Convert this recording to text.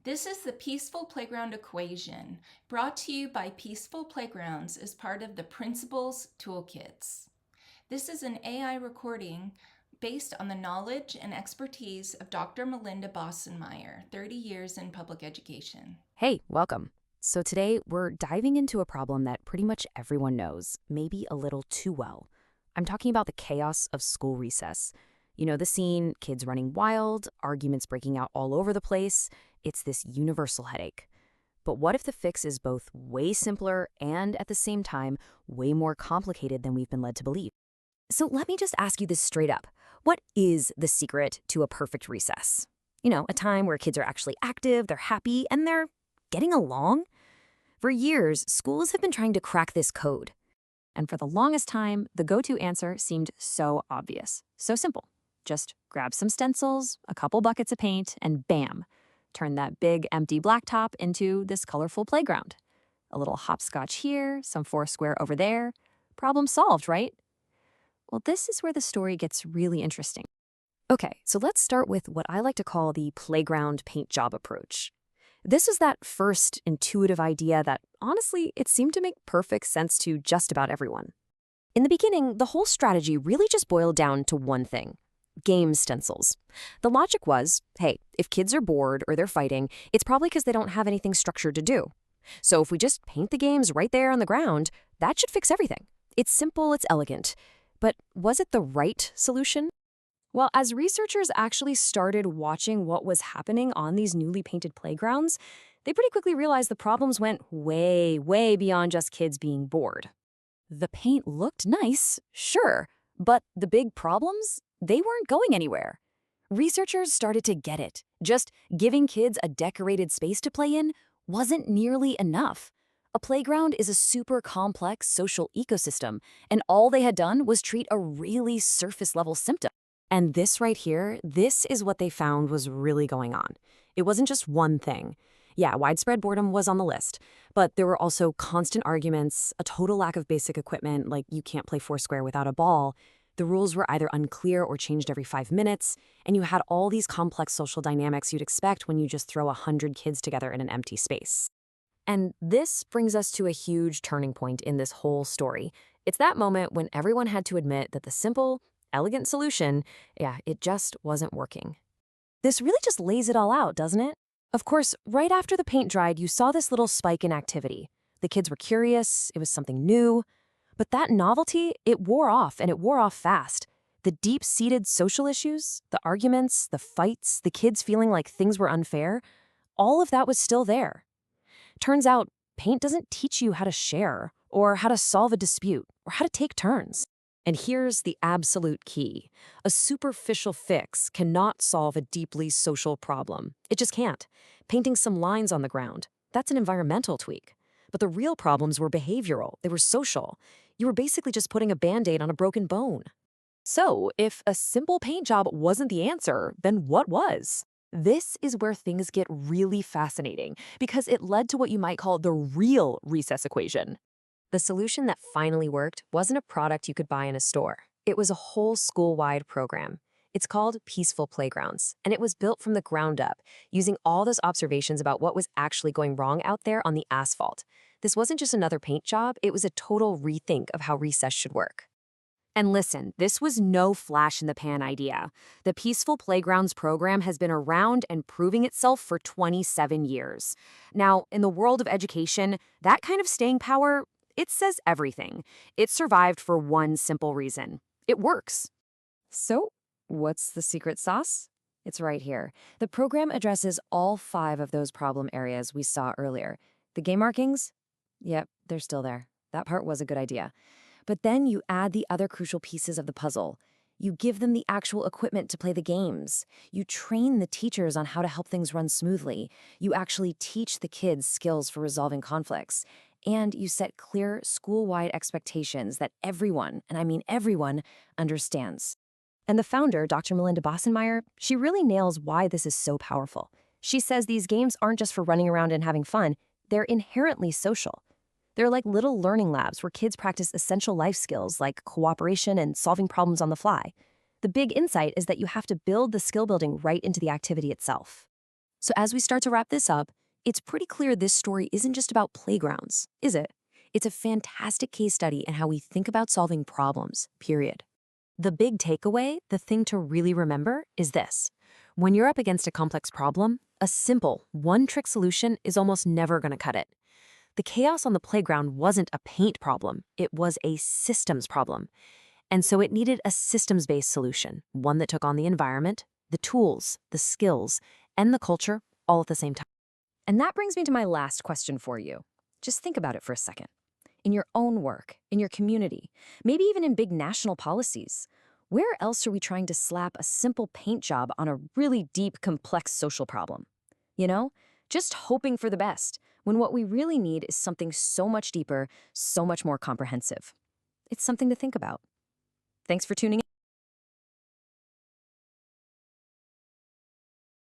This is the Peaceful Playground Equation, brought to you by Peaceful Playgrounds as part of the Principals Toolkits. This is an AI recording based on the knowledge and expertise of Dr. Melinda Bossenmeyer, 30 years in public education. Hey, welcome. So today we're diving into a problem that pretty much everyone knows, maybe a little too well. I'm talking about the chaos of school recess. You know the scene, kids running wild, arguments breaking out all over the place. It's this universal headache. But what if the fix is both way simpler and at the same time way more complicated than we've been led to believe? So let me just ask you this straight up. What is the secret to a perfect recess? You know, a time where kids are actually active, they're happy, and they're getting along? For years, schools have been trying to crack this code. And for the longest time, the go-to answer seemed so obvious, so simple. Just grab some stencils, a couple buckets of paint, and bam, turn that big empty blacktop into this colorful playground. A little hopscotch here, some foursquare over there. Problem solved, right? Well, this is where the story gets really interesting. Okay, so let's start with what I like to call the playground paint job approach. This is that first intuitive idea that, honestly, it seemed to make perfect sense to just about everyone. In the beginning, the whole strategy really just boiled down to one thing: game stencils. The logic was, hey, if kids are bored or they're fighting, it's probably because they don't have anything structured to do. So if we just paint the games right there on the ground, that should fix everything. It's simple, it's elegant. But was it the right solution? Well, as researchers actually started watching what was happening on these newly painted playgrounds, they pretty quickly realized the problems went way, way beyond just kids being bored. The paint looked nice, sure, but the big problems, they weren't going anywhere. Researchers started to get it. Just giving kids a decorated space to play in wasn't nearly enough. A playground is a super complex social ecosystem, and all they had done was treat a really surface-level symptom. And this right here, this is what they found was really going on. It wasn't just one thing. Yeah, widespread boredom was on the list, but there were also constant arguments, a total lack of basic equipment, like you can't play foursquare without a ball. The rules were either unclear or changed every 5 minutes, and you had all these complex social dynamics you'd expect when you just throw 100 kids together in an empty space. And this brings us to a huge turning point in this whole story. It's that moment when everyone had to admit that the simple, elegant solution, it just wasn't working. This really just lays it all out, doesn't it? Of course, right after the paint dried, you saw this little spike in activity. The kids were curious, it was something new. But that novelty, it wore off, and it wore off fast. The deep-seated social issues, the arguments, the fights, the kids feeling like things were unfair, all of that was still there. Turns out, paint doesn't teach you how to share, or how to solve a dispute, or how to take turns. And here's the absolute key. A superficial fix cannot solve a deeply social problem. It just can't. Painting some lines on the ground, that's an environmental tweak. But the real problems were behavioral, they were social. You were basically just putting a Band-Aid on a broken bone. So, if a simple paint job wasn't the answer, then what was? This is where things get really fascinating, because it led to what you might call the real recess equation. The solution that finally worked wasn't a product you could buy in a store. It was a whole school-wide program. It's called Peaceful Playgrounds, and it was built from the ground up, using all those observations about what was actually going wrong out there on the asphalt. This wasn't just another paint job, it was a total rethink of how recess should work. And listen, this was no flash-in-the-pan idea. The Peaceful Playgrounds program has been around and proving itself for 27 years. Now, in the world of education, that kind of staying power, it says everything. It survived for one simple reason. It works. So, what's the secret sauce? It's right here. The program addresses all 5 of those problem areas we saw earlier. The game markings? Yep, they're still there. That part was a good idea. But then you add the other crucial pieces of the puzzle. You give them the actual equipment to play the games. You train the teachers on how to help things run smoothly. You actually teach the kids skills for resolving conflicts. And you set clear school-wide expectations that everyone, and I mean everyone, understands. And the founder, Dr. Melinda Bossenmeyer, she really nails why this is so powerful. She says these games aren't just for running around and having fun, they're inherently social. They're like little learning labs where kids practice essential life skills like cooperation and solving problems on the fly. The big insight is that you have to build the skill building right into the activity itself. So as we start to wrap this up, it's pretty clear this story isn't just about playgrounds, is it? It's a fantastic case study in how we think about solving problems, period. The big takeaway, the thing to really remember, is this. When you're up against a complex problem, a simple, one-trick solution is almost never going to cut it. The chaos on the playground wasn't a paint problem, it was a systems problem. And so it needed a systems-based solution, one that took on the environment, the tools, the skills, and the culture all at the same time. And that brings me to my last question for you. Just think about it for a second. In your own work, in your community, maybe even in big national policies, where else are we trying to slap a simple paint job on a really deep, complex social problem? You know, just hoping for the best, when what we really need is something so much deeper, so much more comprehensive. It's something to think about. Thanks for tuning in.